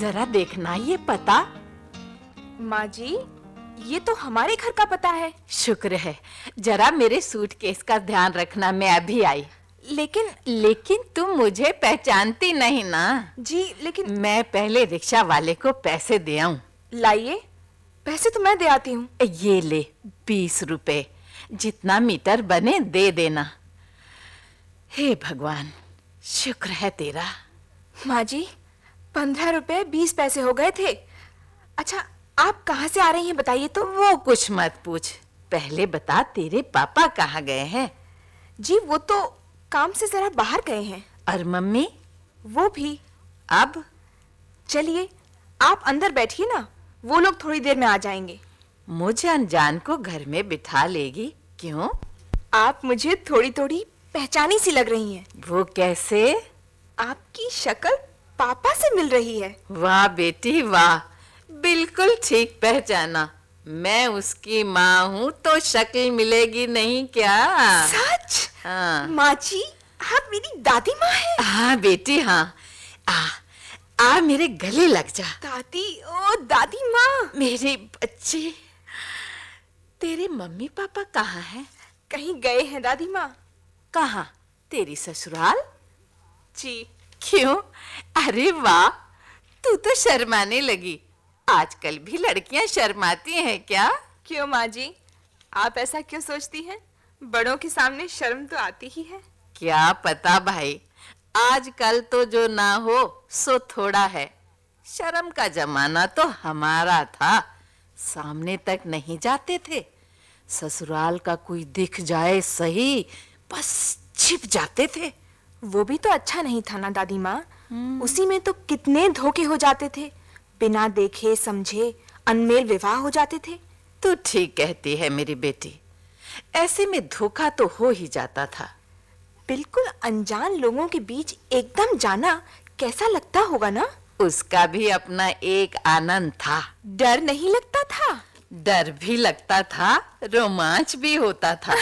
जरा देखना ये पता। माँ जी, ये तो हमारे घर का पता है। शुक्र है, जरा मेरे सूटकेस का ध्यान रखना, मैं अभी आई। लेकिन तुम मुझे पहचानती नहीं ना? जी लेकिन मैं पहले रिक्शा वाले को पैसे दे आऊं। लाइए, पैसे तो मैं दे आती हूँ। ये ले 20 रुपए, जितना मीटर बने दे देना। हे भगवान, शुक्र है तेरा। माँ जी, 15 रुपए 20 पैसे हो गए थे। अच्छा, आप कहाँ से आ रही हैं बताइए तो। वो कुछ मत पूछ, पहले बता तेरे पापा कहाँ गए हैं? जी वो तो काम से जरा बाहर गए हैं। और मम्मी? वो भी। अब चलिए आप अंदर बैठिए ना, वो लोग थोड़ी देर में आ जाएंगे। मुझे अनजान को घर में बिठा लेगी? क्यों? आप मुझे थोड़ी थोड़ी पहचानी सी लग रही हैं। वो कैसे? आपकी शक्ल पापा से मिल रही है। वाह बेटी वाह, बिल्कुल ठीक पहचाना। मैं उसकी माँ हूँ तो शक्ल मिलेगी नहीं क्या? सच? हाँ। माँ जी, आप मेरी दादी माँ हैं। हाँ बेटी हाँ, आ मेरे गले लग जा। दादी, ओ दादी माँ। मेरे बच्चे, तेरे मम्मी पापा कहाँ हैं? कहीं गए हैं दादी माँ। कहाँ? तेरी ससुराल? जी। क्यों? अरे वाह, तू तो शर्माने लगी। आजकल भी लड़कियां शर्माती हैं क्या? क्यों माँ जी, आप ऐसा क्यों सोचती हैं? बड़ों के सामने शर्म तो आती ही है। क्या पता भाई, आजकल तो जो ना हो सो थोड़ा है। शर्म का जमाना तो हमारा था, सामने तक नहीं जाते थे। ससुराल का कोई दिख जाए सही, बस छिप जाते थे। वो भी तो अच्छा नहीं था ना दादी माँ। उसी में तो कितने धोखे हो जाते थे, बिना देखे समझे अनमेल विवाह हो जाते थे। तू ठीक कहती है मेरी बेटी, ऐसे में धोखा तो हो ही जाता था। बिल्कुल अनजान लोगों के बीच एकदम जाना कैसा लगता होगा ना? उसका भी अपना एक आनंद था। डर नहीं लगता था? डर भी लगता था, रोमांच भी होता था।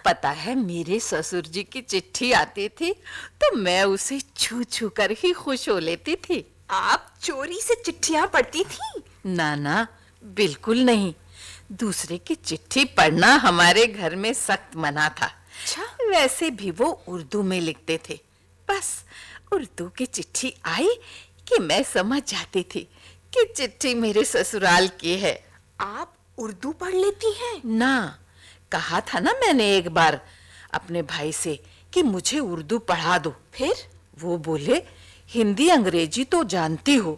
पता है, मेरे ससुर जी की चिट्ठी आती थी तो मैं उसे छू छू कर ही खुश हो लेती थी। आप चोरी से चिट्ठियां पढ़ती थी? ना ना, बिल्कुल नहीं। दूसरे की चिट्ठी पढ़ना हमारे घर में सख्त मना था। अच्छा? वैसे भी वो उर्दू में लिखते थे। बस उर्दू की चिट्ठी आई कि मैं समझ जाती थी कि चिट्ठी मेरे ससुराल की है। आप उर्दू पढ़ लेती हैं? ना, कहा था ना मैंने एक बार अपने भाई से कि मुझे उर्दू पढ़ा दो। फिर? वो बोले, हिंदी अंग्रेजी तो जानती हो,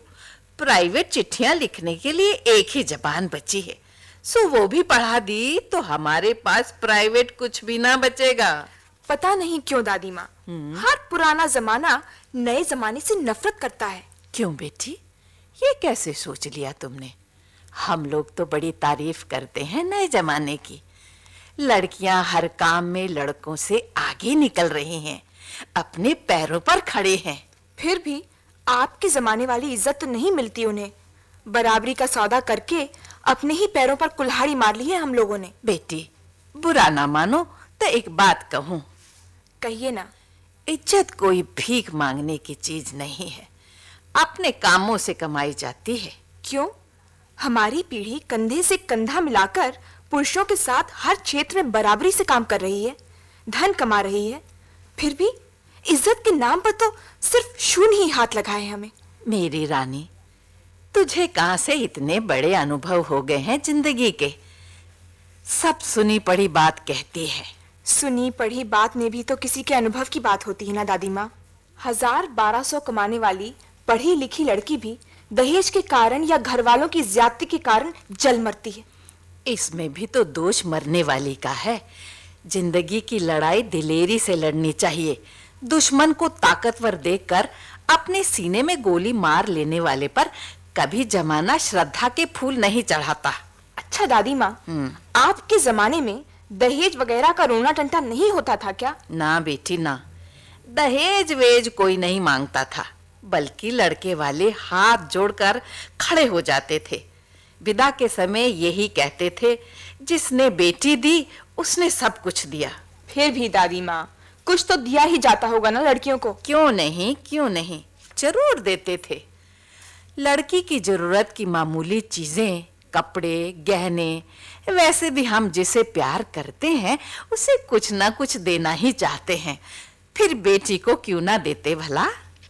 प्राइवेट चिट्ठियां लिखने के लिए एक ही जबान बची है, सो वो भी पढ़ा दी तो हमारे पास प्राइवेट कुछ भी ना बचेगा। पता नहीं क्यों दादी माँ, हर पुराना जमाना नए जमाने से नफरत करता है। क्यों बेटी, ये कैसे सोच लिया तुमने? हम लोग तो बड़ी तारीफ करते हैं नए जमाने की। लड़कियां हर काम में लड़कों से आगे निकल रही हैं, अपने पैरों पर खड़े हैं। फिर भी आपके जमाने वाली इज्जत तो नहीं मिलती उन्हें। बराबरी का सौदा करके अपने ही पैरों पर कुल्हाड़ी मार ली है हम लोगों ने। बेटी, बुरा ना मानो तो एक बात कहूं। कहिए ना। इज्जत कोई भीख मांगने की चीज नहीं है, अपने कामों से कमाई जाती है। क्यों? हमारी पीढ़ी कंधे से कंधा मिलाकर पुरुषों के साथ हर क्षेत्र में बराबरी से काम कर रही है, धन कमा रही है। फिर भी इज्जत के नाम पर तो सिर्फ शून्य ही हाथ लगाए हमें। मेरी रानी, तुझे कहां से इतने बड़े अनुभव हो गए हैं जिंदगी के? सब सुनी पढ़ी बात कहती है। सुनी पढ़ी बात में भी तो किसी के अनुभव की बात होती है ना दादी माँ। 1000-1200 कमाने वाली पढ़ी लिखी लड़की भी दहेज के कारण या घर वालों की ज्यादती के कारण जल मरती है। इसमें भी तो दोष मरने वाली का है। जिंदगी की लड़ाई दिलेरी से लड़नी चाहिए। दुश्मन को ताकतवर देखकर अपने सीने में गोली मार लेने वाले पर कभी जमाना श्रद्धा के फूल नहीं चढ़ाता। अच्छा दादी माँ, आपके जमाने में दहेज वगैरह का रोना टंटा नहीं होता था क्या? ना बेटी ना, दहेज वेज कोई नहीं मांगता था, बल्कि लड़के वाले हाथ जोड़कर खड़े हो जाते थे। विदा के समय यही कहते थे, जिसने बेटी दी उसने सब कुछ दिया। फिर भी दादी माँ, कुछ तो दिया ही जाता होगा ना लड़कियों को। क्यों नहीं, क्यों नहीं, जरूर देते थे। लड़की की जरूरत की मामूली चीजें, कपड़े, गहने, वैसे भी हम जिसे प्यार करते हैं उसे कुछ ना कुछ देना ही चाहते हैं। फिर बेटी को क्यों ना देते भला?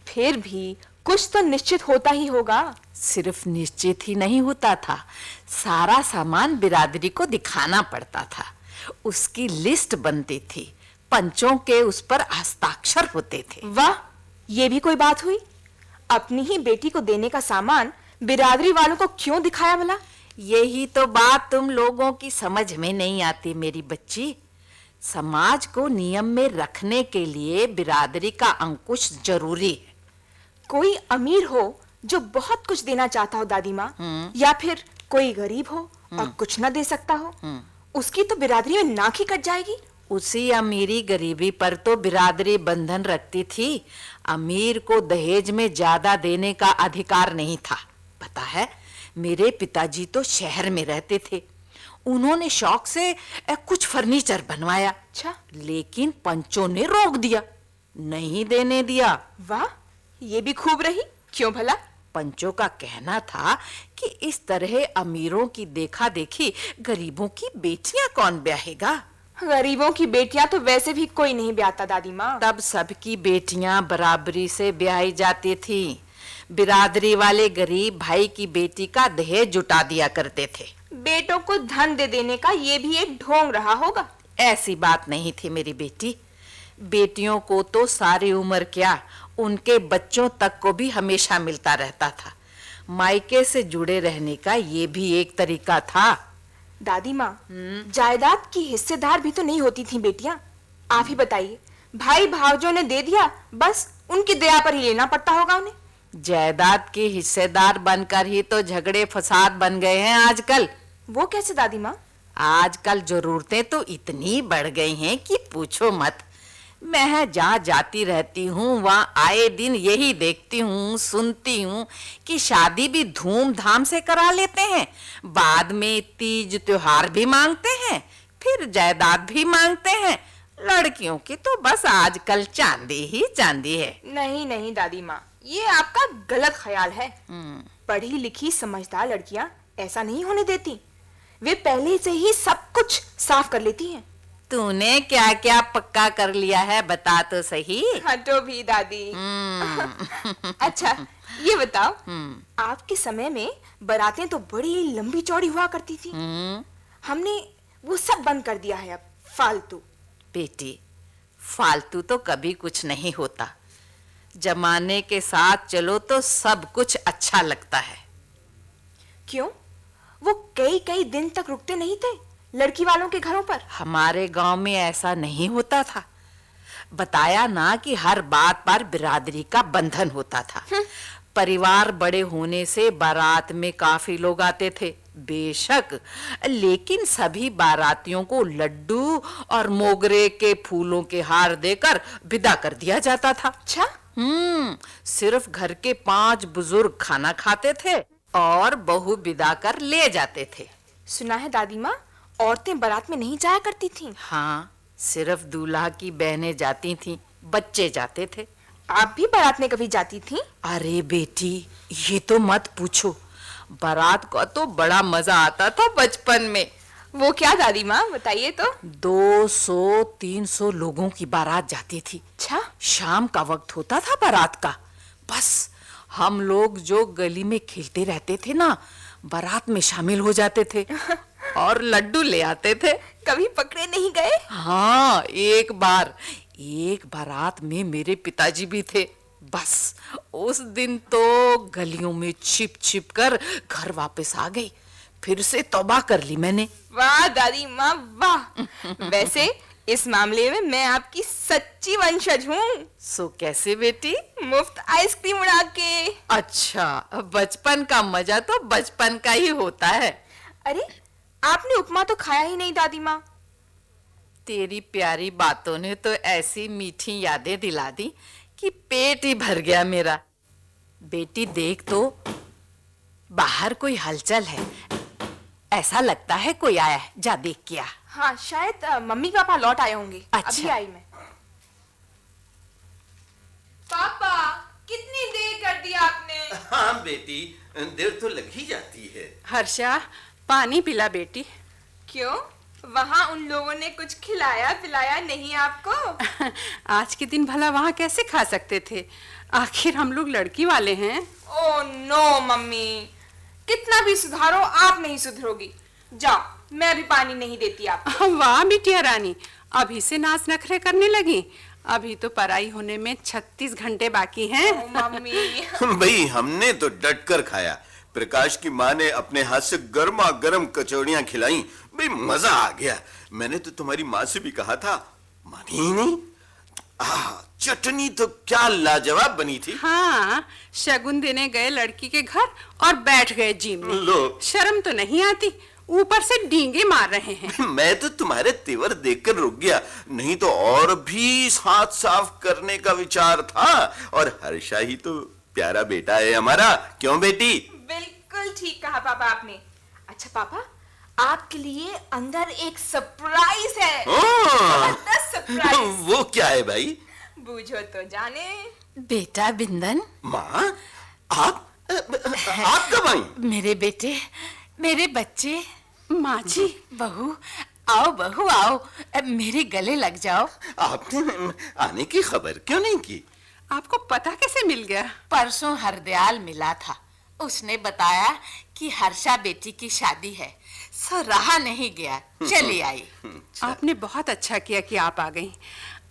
फिर भी कुछ तो निश्चित होता ही होगा। सिर्फ निश्चित ही नहीं होता था, सारा सामान बिरादरी को दिखाना पड़ता था। उसकी लिस्ट बनती थी, पंचों के उस पर हस्ताक्षर होते थे। वाह, ये भी कोई बात हुई? अपनी ही बेटी को देने का सामान बिरादरी वालों को क्यों दिखाया भला? यही तो बात तुम लोगों की समझ में नहीं आती मेरी बच्ची। समाज को नियम में रखने के लिए बिरादरी का अंकुश जरूरी है। कोई अमीर हो जो बहुत कुछ देना चाहता हो दादी माँ, या फिर कोई गरीब हो और कुछ ना दे सकता हो, उसकी तो बिरादरी में नाक ही कट जाएगी। उसी अमीरी गरीबी पर तो बिरादरी बंधन रखती थी। अमीर को दहेज में ज्यादा देने का अधिकार नहीं था। पता है, मेरे पिताजी तो शहर में रहते थे। उन्होंने शौक से कुछ फर्नीचर बनवाया। अच्छा, लेकिन पंचों ने रोक दिया, नहीं देने दिया। वाह, ये भी खूब रही। क्यों भला? पंचों का कहना था कि इस तरह अमीरों की देखा देखी गरीबों की बेटियां कौन ब्याहेगा। गरीबों की बेटियां तो वैसे भी कोई नहीं ब्याहता दादी माँ। तब सबकी बेटियां बराबरी से ब्याही जाती थी। बिरादरी वाले गरीब भाई की बेटी का दहेज जुटा दिया करते थे। बेटों को धन दे देने का ये भी एक ढोंग रहा होगा। ऐसी बात नहीं थी मेरी बेटी। बेटियों को तो सारी उम्र क्या, उनके बच्चों तक को भी हमेशा मिलता रहता था। मायके से जुड़े रहने का ये भी एक तरीका था। दादी माँ, जायदाद की हिस्सेदार भी तो नहीं होती थी बेटियां। आप ही बताइए, भाई भावजों ने दे दिया, बस उनकी दया पर ही लेना पड़ता होगा उन्हें। जायदाद के हिस्सेदार बनकर ही तो झगड़े फसाद बन गए हैं आजकल। वो कैसे दादी माँ? आजकल जरूरतें तो इतनी बढ़ गई हैं कि पूछो मत। मैं जहाँ जाती रहती हूँ वहाँ आए दिन यही देखती हूँ, सुनती हूँ कि शादी भी धूमधाम से करा लेते हैं, बाद में तीज त्योहार भी मांगते हैं, फिर जायदाद भी मांगते हैं। लड़कियों की तो बस आजकल चांदी ही चांदी है। नहीं नहीं दादी माँ, ये आपका गलत ख्याल है। पढ़ी लिखी समझदार लड़कियां ऐसा नहीं होने देती। वे पहले से ही सब कुछ साफ कर लेती हैं। तूने क्या क्या पक्का कर लिया है, बता तो सही। हटो भी दादी। अच्छा, ये बताओ, आपके समय में बारातें तो बड़ी लंबी चौड़ी हुआ करती थी। हमने वो सब बंद कर दिया है अब। फालतू। बेटी, फालतू तो कभी कुछ नहीं होता। जमाने के साथ चलो तो सब कुछ अच्छा लगता है। क्यों? वो कई कई दिन तक रुकते नहीं थे लड़की वालों के घरों पर? हमारे गांव में ऐसा नहीं होता था। बताया ना कि हर बात पर बिरादरी का बंधन होता था। परिवार बड़े होने से बारात में काफी लोग आते थे बेशक, लेकिन सभी बारातियों को लड्डू और मोगरे के फूलों के हार देकर विदा कर दिया जाता था। अच्छा? सिर्फ घर के 5 बुजुर्ग खाना खाते थे और बहू विदा कर ले जाते थे। सुना है दादी माँ, औरतें बारात में नहीं जाया करती थीं। हाँ, सिर्फ दूल्हा की बहनें जाती थीं, बच्चे जाते थे। आप भी बारात में कभी जाती थीं? अरे बेटी, ये तो मत पूछो। बारात का तो बड़ा मजा आता था बचपन में। वो क्या दादी माँ, बताइए तो। 200-300 लोगों की बारात जाती थी। अच्छा? शाम का वक्त होता था बारात का। बस हम लोग जो गली में खेलते रहते थे ना, बारात में शामिल हो जाते थे और लड्डू ले आते थे। कभी पकड़े नहीं गए? हाँ, एक बारात में मेरे पिताजी भी थे। बस उस दिन तो गलियों में छिप छिप कर घर वापस आ गई। फिर से तौबा कर ली मैंने। वाह दादी माँ वाह। वैसे इस मामले में मैं आपकी सच्ची वंशज हूँ। सो कैसे बेटी? मुफ्त आइसक्रीम उड़ा के। अच्छा, बचपन का मजा तो बचपन का ही होता है। अरे, आपने उपमा तो खाया ही नहीं दादी माँ। तेरी प्यारी बातों ने तो ऐसी मीठी यादें दिला दी कि पेट ही भर गया मेरा। बेटी देख तो, बाहर कोई हलचल है। ऐसा लगता है कोई आया है, जा देख क्या। हाँ, शायद मम्मी पापा लौट आए होंगे। अच्छा। अभी आई मैं। पापा, कितनी देर कर दी आपने? हाँ बेटी, देर तो लग ही जाती है। हर्षा, पानी पिला बेटी। क्यों, वहाँ उन लोगों ने कुछ खिलाया पिलाया नहीं आपको? आज के दिन भला वहाँ कैसे खा सकते थे? आखिर हम लोग लड़की वाले हैं। ओह नो मम्मी, कितना भी सुधारो आप नहीं सुधरोगी। जाओ, मैं अभी पानी नहीं देती आपको। वाह बिटिया रानी, अभी से नाच नखरे करने लगी। अभी तो पराई होने में 36 घंटे बाकी हैं। ओह मम्मी। भाई हमने तो डट कर खाया। प्रकाश की माँ ने अपने हाथ से गर्मा गर्म कचौड़ियां खिलाई। भाई मजा आ गया। मैंने तो तुम्हारी माँ से भी कहा था, मानी ही नहीं। चटनी तो क्या लाजवाब बनी थी। हाँ, शगुन देने गए लड़की के घर और बैठ गए जिम में। लो, शर्म तो नहीं आती, ऊपर से डींगे मार रहे हैं। मैं तो तुम्हारे तेवर देखकर रुक गया, नहीं तो और भी हाथ साफ करने का विचार था। और हर्षा ही तो प्यारा बेटा है हमारा, क्यों बेटी? बिल्कुल ठीक कहा पापा आपने। अच्छा पापा, आपके लिए अंदर एक सरप्राइज है। जबरदस्त सरप्राइज। वो क्या है भाई? बूझो तो जाने। बेटा बिंदन, माँ, आप कब आई? मेरे बेटे, मेरे बच्चे। माँ जी, बहू आओ, बहू आओ, अब मेरे गले लग जाओ। आपने आने की खबर क्यों नहीं की? आपको पता कैसे मिल गया? परसों हरदयाल मिला था, उसने बताया कि हर्षा बेटी की शादी है, सो रहा नहीं गया, चली आई। आपने बहुत अच्छा किया कि आप आ गई।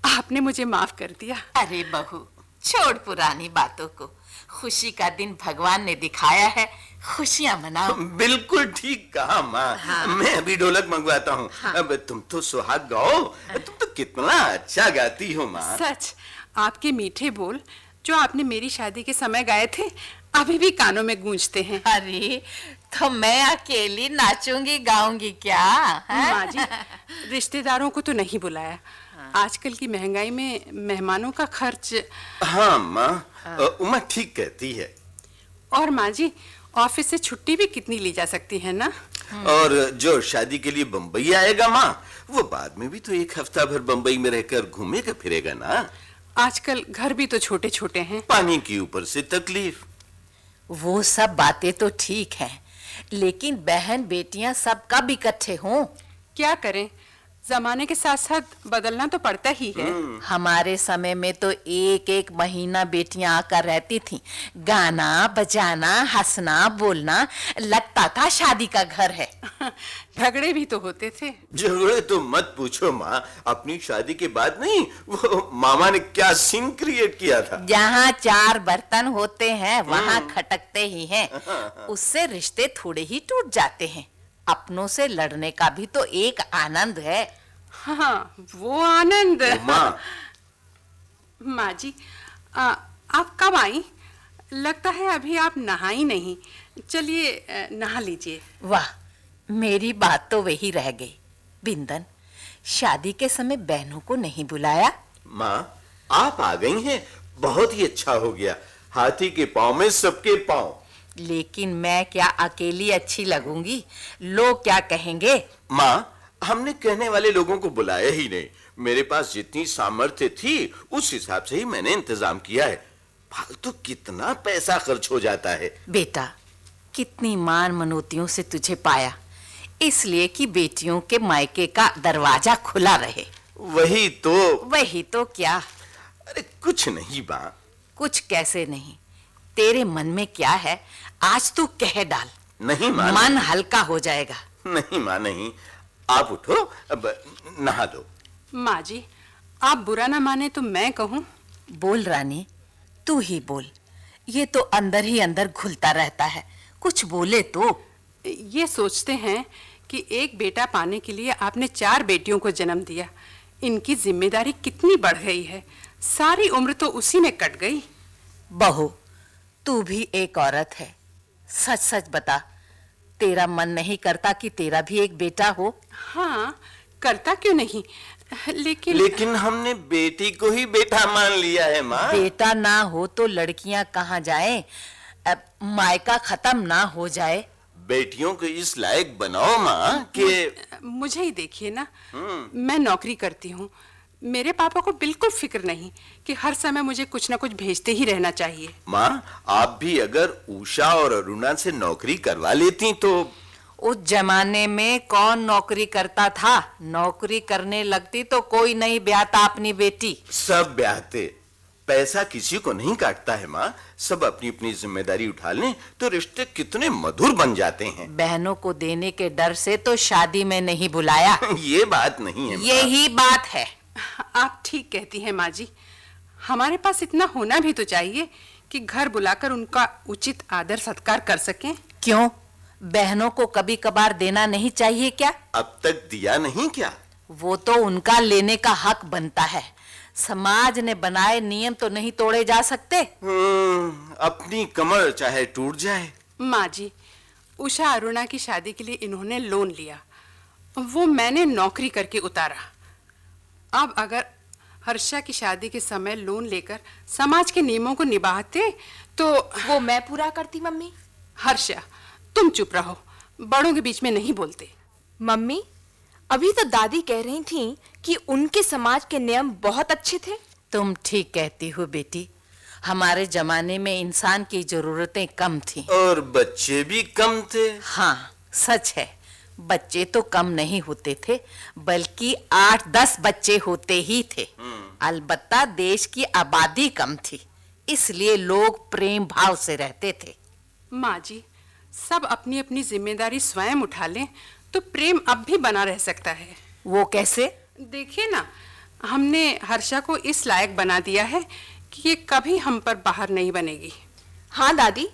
आपने मुझे माफ कर दिया। अरे बहू, छोड़ पुरानी बातों को। खुशी का दिन भगवान ने दिखाया है, खुशियां मनाओ। बिल्कुल ठीक कहा माँ। हाँ। मैं अभी ढोलक मंगवाता हूँ। हाँ। अब तुम तो सुहाग गाओ। तुम तो कितना अच्छा गाती हो माँ। सच, आपके मीठे बोल जो आपने मेरी शादी के समय गाए थे अभी भी कानों में गूंजते हैं। अरे तो मैं अकेली नाचूंगी गाऊंगी क्या? हाँ? माँ जी, रिश्तेदारों को तो नहीं बुलाया। आजकल की महंगाई में मेहमानों का खर्च। हाँ माँ, उमा ठीक कहती है। और माँ जी, ऑफिस से छुट्टी भी कितनी ली जा सकती है ना? और जो शादी के लिए बम्बई आएगा माँ, वो बाद में भी तो एक हफ्ता भर बम्बई में रहकर घूमेगा फिरेगा ना। आजकल घर भी तो छोटे छोटे हैं। पानी के ऊपर से तकलीफ। वो सब बातें तो ठीक हैं, लेकिन बहन बेटियां सब कब इकट्ठे हों? क्या करें, जमाने के साथ साथ बदलना तो पड़ता ही है। हमारे समय में तो एक एक महीना बेटियां आकर रहती थीं, गाना बजाना हंसना बोलना, लगता था शादी का घर है। झगड़े भी तो होते थे। झगड़े तो मत पूछो माँ, अपनी शादी के बाद नहीं, वो मामा ने क्या सीन क्रिएट किया था। जहाँ चार बर्तन होते हैं वहाँ खटकते ही हैं, उससे रिश्ते थोड़े ही टूट जाते हैं। अपनों से लड़ने का भी तो एक आनंद है। हाँ, वो आनंद। माँ, माँ जी, आप कब आई? लगता है अभी आप नहाई नहीं। चलिए नहा लीजिए। वाह, मेरी बात तो वही रह गई। बिंदन, शादी के समय बहनों को नहीं बुलाया? माँ आप आ गई हैं, बहुत ही अच्छा हो गया। हाथी के पाँव में सबके पाँव। लेकिन मैं क्या अकेली अच्छी लगूंगी? लोग क्या कहेंगे? माँ, हमने कहने वाले लोगों को बुलाया ही नहीं। मेरे पास जितनी सामर्थ्य थी उस हिसाब से ही मैंने इंतजाम किया है। फालतू कितना पैसा खर्च हो जाता है। बेटा, कितनी मान मनोतियों से तुझे पाया, इसलिए कि बेटियों के मायके का दरवाजा खुला रहे। वही तो क्या? अरे कुछ नहीं माँ। कुछ कैसे नहीं? तेरे मन में क्या है, आज तू कह डाल। नहीं माँ, मन हल्का हो जाएगा। नहीं माँ नहीं। आप उठो, अब नहा दो। माँ जी, आप बुरा ना माने तो मैं कहूँ। बोल रानी, तू ही बोल। ये तो अंदर ही अंदर घुलता रहता है, कुछ बोले तो। ये सोचते हैं कि एक बेटा पाने के लिए आपने 4 बेटियों को जन्म दिया। इनकी जिम्मेदारी कितनी बढ़ गई है, सारी उम्र तो उसी में कट गई। बहू, तू भी एक औरत है, सच सच बता, तेरा मन नहीं करता कि तेरा भी एक बेटा हो? हाँ, करता क्यों नहीं, लेकिन हमने बेटी को ही बेटा मान लिया है माँ। बेटा ना हो तो लड़कियां कहाँ जाएं? मायका खत्म ना हो जाए। बेटियों को इस लायक बनाओ माँ कि मुझे ही देखिए ना, मैं नौकरी करती हूँ, मेरे पापा को बिल्कुल फिक्र नहीं कि हर समय मुझे कुछ ना कुछ भेजते ही रहना चाहिए। माँ, आप भी अगर उषा और अरुणा से नौकरी करवा लेती तो। उस जमाने में कौन नौकरी करता था? नौकरी करने लगती तो कोई नहीं ब्याहता अपनी बेटी। सब ब्याहते, पैसा किसी को नहीं काटता है माँ। सब अपनी अपनी जिम्मेदारी उठा लें तो रिश्ते कितने मधुर बन जाते हैं। बहनों को देने के डर से तो शादी में नहीं बुलाया। ये बात नहीं है माँ। यही बात है। आप ठीक कहती हैं माँ जी। हमारे पास इतना होना भी तो चाहिए कि घर बुलाकर उनका उचित आदर सत्कार कर सकें। क्यों? बहनों को कभी कभार देना नहीं चाहिए क्या? अब तक दिया नहीं क्या? वो तो उनका लेने का हक बनता है। समाज ने बनाए नियम तो नहीं तोड़े जा सकते। अपनी कमर चाहे टूट जाए। माँ जी, उषा अरुणा की शादी के लिए इन्होंने लोन लिया, वो मैंने नौकरी करके उतारा। अब अगर हर्षा की शादी के समय लोन लेकर समाज के नियमों को निभाते तो। वो मैं पूरा करती मम्मी। हर्षा, तुम चुप रहो, बड़ों के बीच में नहीं बोलते। मम्मी, अभी तो दादी कह रही थीं कि उनके समाज के नियम बहुत अच्छे थे। तुम ठीक कहती हो बेटी। हमारे जमाने में इंसान की जरूरतें कम थी और बच्चे भी कम थे। हाँ, सच है। बच्चे तो कम नहीं होते थे, बल्कि 8-10 बच्चे होते ही थे। अलबत्ता देश की आबादी कम थी, इसलिए लोग प्रेम भाव से रहते थे। माँ जी, सब अपनी अपनी जिम्मेदारी स्वयं उठा लें तो प्रेम अब भी बना रह सकता है। वो कैसे? देखिए ना, हमने हर्षा को इस लायक बना दिया है कि ये कभी हम पर बाहर नहीं बनेगी। हाँ दादी,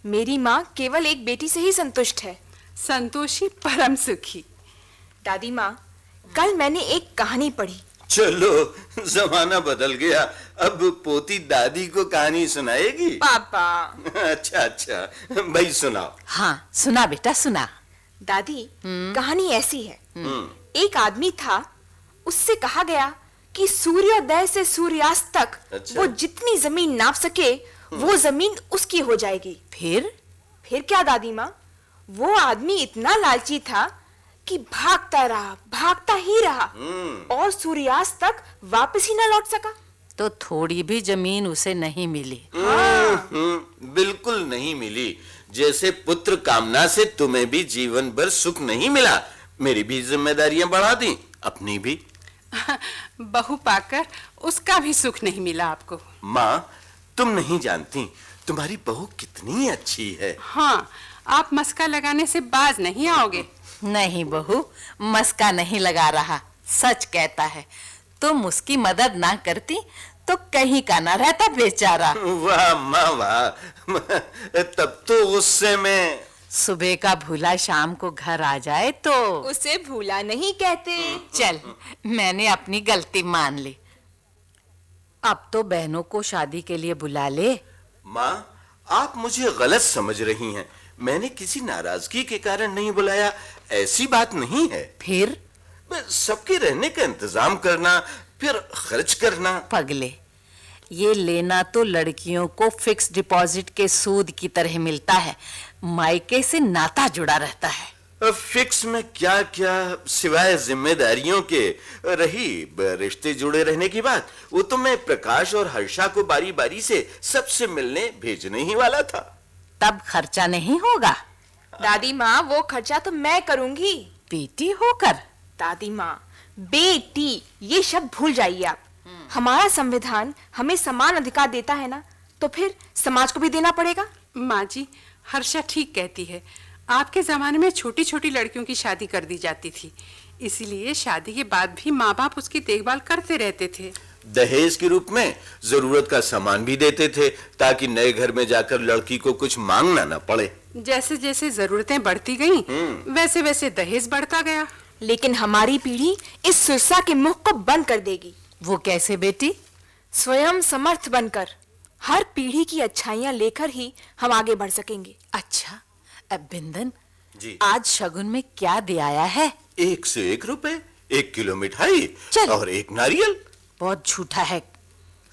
मेरी माँ केवल एक बेटी से ही संतुष्ट है। संतोषी परम सुखी। दादी माँ, कल मैंने एक कहानी पढ़ी। चलो, जमाना बदल गया, अब पोती दादी को कहानी सुनाएगी। पापा। अच्छा, भाई सुनाओ। हाँ, सुना बेटा सुना। दादी, कहानी ऐसी है। एक आदमी था, उससे कहा गया कि सूर्योदय से सूर्यास्त तक अच्छा। वो जितनी जमीन नाप सके वो जमीन उसकी हो जाएगी। फिर क्या दादी माँ? वो आदमी इतना लालची था कि भागता ही रहा और सूर्यास्त तक वापस ही न लौट सका। तो थोड़ी भी जमीन उसे नहीं मिली। बिल्कुल नहीं मिली। जैसे पुत्र कामना से तुम्हें भी जीवन भर सुख नहीं मिला, मेरी भी जिम्मेदारियां बढ़ा दी, अपनी भी। बहू पाकर उसका भी सुख नहीं मिला आपको। माँ, तुम नहीं जानती तुम्हारी बहू कितनी अच्छी है। हाँ, आप मस्का लगाने से बाज नहीं आओगे। नहीं बहू, मस्का नहीं लगा रहा, सच कहता है। तुम उसकी मदद ना करती तो कहीं का ना रहता बेचारा। वाह माँ वाह। तब तो गुस्से में। सुबह का भूला शाम को घर आ जाए तो उसे भूला नहीं कहते। चल, मैंने अपनी गलती मान ली। अब तो बहनों को शादी के लिए बुला ले। माँ, आप मुझे गलत समझ रही हैं। मैंने किसी नाराजगी के कारण नहीं बुलाया, ऐसी बात नहीं है। फिर? सबके रहने का इंतजाम करना, फिर खर्च करना। पगले, ये लेना तो लड़कियों को फिक्स डिपॉजिट के सूद की तरह मिलता है। मायके से नाता जुड़ा रहता है। फिक्स में क्या क्या सिवाय जिम्मेदारियों के रही रिश्ते जुड़े रहने की बात, वो तो मैं प्रकाश और हर्षा को बारी बारी से सबसे मिलने भेजने ही वाला था। तब खर्चा नहीं होगा? दादी माँ, वो खर्चा तो मैं करूंगी। बेटी होकर? दादी माँ, बेटी ये शब्द भूल जाइए आप। हमारा संविधान हमें समान अधिकार देता है ना, तो फिर समाज को भी देना पड़ेगा। माँ जी, हर्षा ठीक कहती है। आपके जमाने में छोटी छोटी लड़कियों की शादी कर दी जाती थी, इसीलिए शादी के बाद भी माँ बाप उसकी देखभाल करते रहते थे। दहेज के रूप में जरूरत का सामान भी देते थे, ताकि नए घर में जाकर लड़की को कुछ मांगना न पड़े। जैसे जैसे जरूरतें बढ़ती गईं, वैसे वैसे दहेज बढ़ता गया। लेकिन हमारी पीढ़ी इस सुरसा के मुख को बंद कर देगी। वो कैसे बेटी? स्वयं समर्थ बनकर हर पीढ़ी की अच्छाइयां लेकर ही हम आगे बढ़ सकेंगे। अच्छा, अब बिंदन जी। आज शगुन में क्या दे आया है? 1 से 1 रुपए, 1 किलो मिठाई चल। और 1 नारियल। बहुत झूठा है।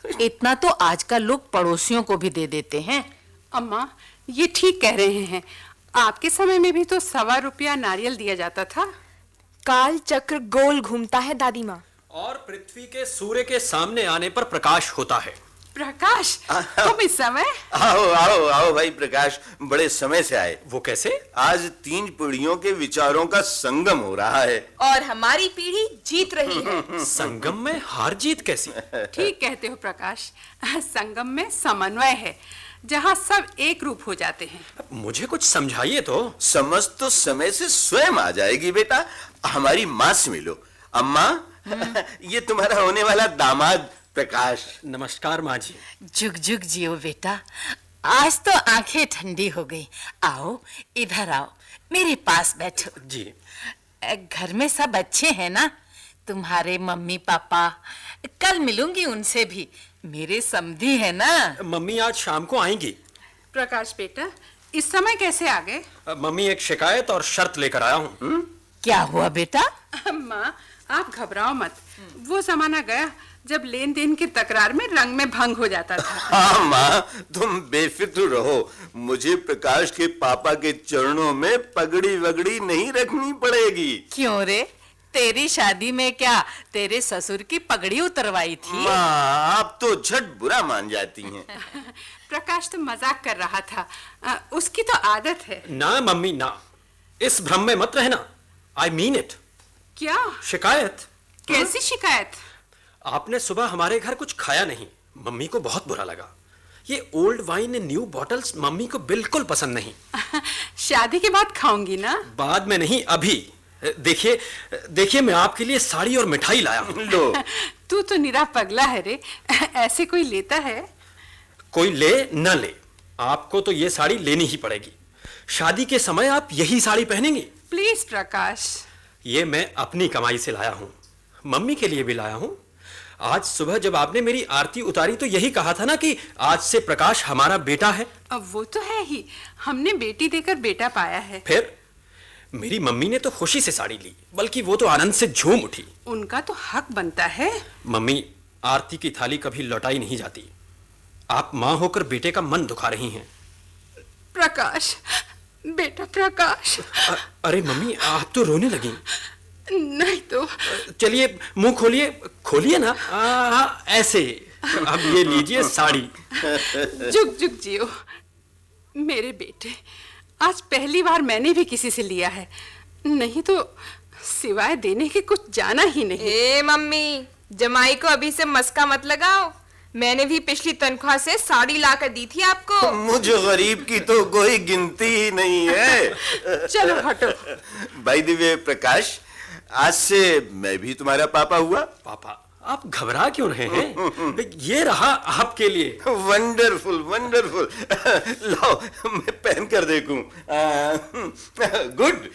इतना तो आजकल लोग पड़ोसियों को भी दे देते हैं। अम्मा, ये ठीक कह रहे हैं। आपके समय में भी तो 1.25 रुपया नारियल दिया जाता था। काल चक्र गोल घूमता है दादी माँ। और पृथ्वी के सूर्य के सामने आने पर प्रकाश होता है। प्रकाश, तुम इस समय? आओ आओ आओ भाई प्रकाश, बड़े समय से आए। वो कैसे? आज 3 पीढ़ियों के विचारों का संगम हो रहा है। और हमारी पीढ़ी जीत रही है। संगम में हार जीत कैसी? ठीक कहते हो प्रकाश, संगम में समन्वय है, जहाँ सब एक रूप हो जाते हैं। मुझे कुछ समझाइए तो। समझ तो समय से स्वयं आ जाएगी बेटा। हमारी माँ से मिलो। अम्मा, ये तुम्हारा होने वाला दामाद प्रकाश। नमस्कार माँ जी। जुग जुग जियो बेटा। आज तो आंखें ठंडी हो गई। आओ इधर आओ, मेरे पास बैठो। जी। घर में सब अच्छे हैं ना? तुम्हारे मम्मी पापा? कल मिलूंगी उनसे भी, मेरे समधी है ना। मम्मी आज शाम को आएंगी। प्रकाश बेटा, इस समय कैसे आ गए? मम्मी, एक शिकायत और शर्त लेकर आया हूँ। क्या हुआ बेटा? माँ, आप घबराओ मत। वो जमाना गया जब लेन देन की तकरार में रंग में भंग हो जाता था। हाँ माँ, तुम बेफिक्र रहो। मुझे प्रकाश के पापा के चरणों में पगड़ी वगड़ी नहीं रखनी पड़ेगी। क्यों रे, तेरी शादी में क्या तेरे ससुर की पगड़ी उतरवाई थी? माँ, आप तो झट बुरा मान जाती हैं। प्रकाश तो मजाक कर रहा था, उसकी तो आदत है। ना मम्मी ना, इस भ्रम में मत रहना। I mean it. क्या? शिकायत? कैसी शिकायत? आपने सुबह हमारे घर कुछ खाया नहीं, मम्मी को बहुत बुरा लगा। ये old wine in new bottles mummy को बिल्कुल पसंद नहीं। शादी के बाद खाऊंगी ना। बाद में नहीं, अभी। देखिए देखिए, मैं आपके लिए साड़ी और मिठाई लाया हूँ। लो। तू तो निरा पगला है रे, ऐसे कोई लेता है? कोई ले न ले, आपको तो ये साड़ी लेनी ही पड़ेगी। शादी के समय आप यही साड़ी पहनेंगी। प्लीज प्रकाश। ये मैं अपनी कमाई से लाया हूँ, मम्मी के लिए भी लाया हूँ। आज सुबह जब आपने मेरी आरती उतारी तो यही कहा था ना कि आज से प्रकाश हमारा बेटा है। अब वो तो है ही, हमने बेटी देकर बेटा पाया है। फिर मेरी मम्मी ने तो खुशी से साड़ी ली, बल्कि वो तो आनंद से झूम उठी। उनका तो हक बनता है। मम्मी, आरती की थाली कभी लौटाई नहीं जाती। आप माँ होकर बेटे का मन दुखा रही हैं। प्रकाश, बेटा प्रकाश। अरे मम्मी, आप तो रोने लगी। नहीं तो। चलिए मुंह खोलिए, खोलिए ना। ऐसे। अब ये लीजिए साड़ी। जुग जुग जियो मेरे बेटे। आज पहली बार मैंने भी किसी से लिया है, नहीं तो सिवाय देने के कुछ जाना ही नहीं। ए मम्मी, जमाई को अभी से मस्का मत लगाओ। मैंने भी पिछली तनख्वाह से साड़ी लाकर दी थी आपको। मुझे गरीब की तो कोई गिनती ही नहीं है। चलो हटो। भाई दिव्य प्रकाश, आज से मैं भी तुम्हारा पापा हुआ। पापा, आप घबरा क्यों रहे हैं? ये रहा आपके लिए। Wonderful wonderful. लाओ, मैं पहन कर देखूं। Good,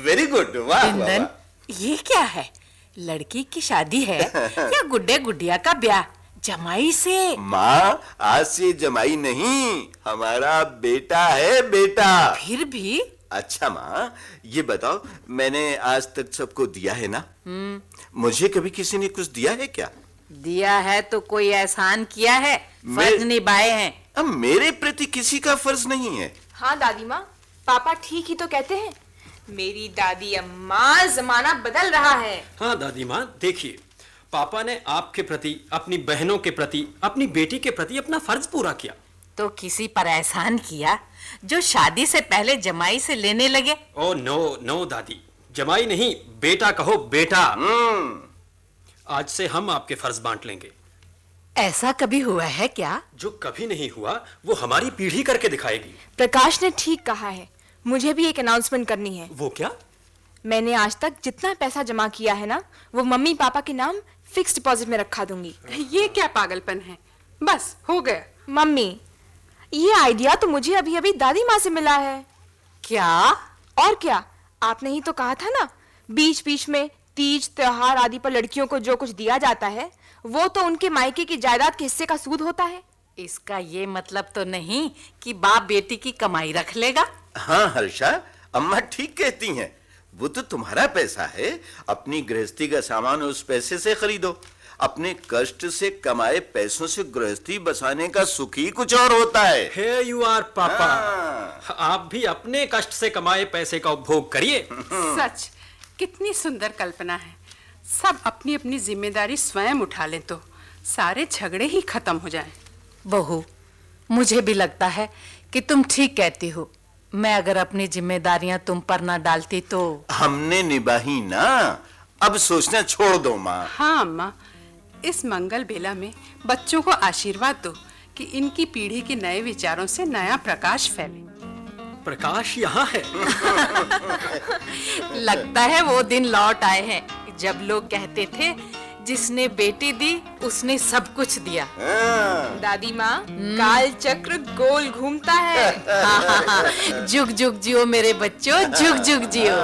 very good. वाह वाह, बिंदन, वाह। ये क्या है? लड़की की शादी है या गुड्डे गुडिया का ब्याह? जमाई से? माँ, आज से जमाई नहीं, हमारा बेटा है, बेटा। फिर भी? अच्छा माँ, ये बताओ, मैंने आज तक सबको दिया है ना? मुझे कभी किसी ने कुछ दिया है क्या? दिया है तो कोई एहसान किया है, फर्ज निभाए हैं। अब मेरे प्रति किसी का फर्ज नहीं है। हाँ दादी माँ, पापा ठीक ही तो कहते हैं। मेरी दादी अम्मा, जमाना बदल रहा है। हाँ दादी माँ, देखिए, पापा ने आपके प्रति, अपनी बहनों के प्रति, अपनी बेटी के प्रति अपना फर्ज पूरा किया। तो किसी पर एहसान किया जो शादी से पहले जमाई से लेने लगे? ओ नो नो दादी, जमाई नहीं, बेटा कहो, बेटा। आज से हम आपके फर्ज बांट लेंगे। ऐसा कभी हुआ है क्या? जो कभी नहीं हुआ वो हमारी पीढ़ी करके दिखाएगी। प्रकाश ने ठीक कहा है, मुझे भी एक अनाउंसमेंट करनी है। वो क्या? मैंने आज तक जितना पैसा जमा किया है ना, वो मम्मी पापा के नाम फिक्स डिपॉजिट में रखा दूंगी। ये क्या पागलपन है? बस हो गया। मम्मी, ये आइडिया तो मुझे अभी अभी दादी माँ से मिला है। क्या? और क्या, आपने ही तो कहा था ना, बीच बीच में तीज त्योहार आदि पर लड़कियों को जो कुछ दिया जाता है वो तो उनके मायके की जायदाद के हिस्से का सूद होता है। इसका ये मतलब तो नहीं कि बाप बेटी की कमाई रख लेगा? हाँ हर्षा, अम्मा ठीक कहती हैं। वो तो तुम्हारा पैसा है, अपनी गृहस्थी का सामान उस पैसे से खरीदो। अपने कष्ट से कमाए पैसों से गृहस्थी बसाने का सुख ही कुछ और होता है। Here you are, पापा। आप भी अपने कष्ट से कमाए पैसे का उपभोग करिए। सच, कितनी सुंदर कल्पना है। सब अपनी अपनी जिम्मेदारी स्वयं उठा लें तो सारे झगड़े ही खत्म हो जाएं। बहू, मुझे भी लगता है कि तुम ठीक कहती हो। मैं अगर अपनी जिम्मेदारियां तुम पर ना डालती तो। हमने निभाई ना, अब सोचना छोड़ दो माँ। हाँ अम्मा, इस मंगल बेला में बच्चों को आशीर्वाद दो कि इनकी पीढ़ी के नए विचारों से नया प्रकाश फैले। प्रकाश यहाँ है। लगता है वो दिन लौट आए हैं जब लोग कहते थे जिसने बेटी दी उसने सब कुछ दिया। दादी माँ, काल चक्र गोल घूमता है। जुग जुग जियो मेरे बच्चों, जुग जुग जियो।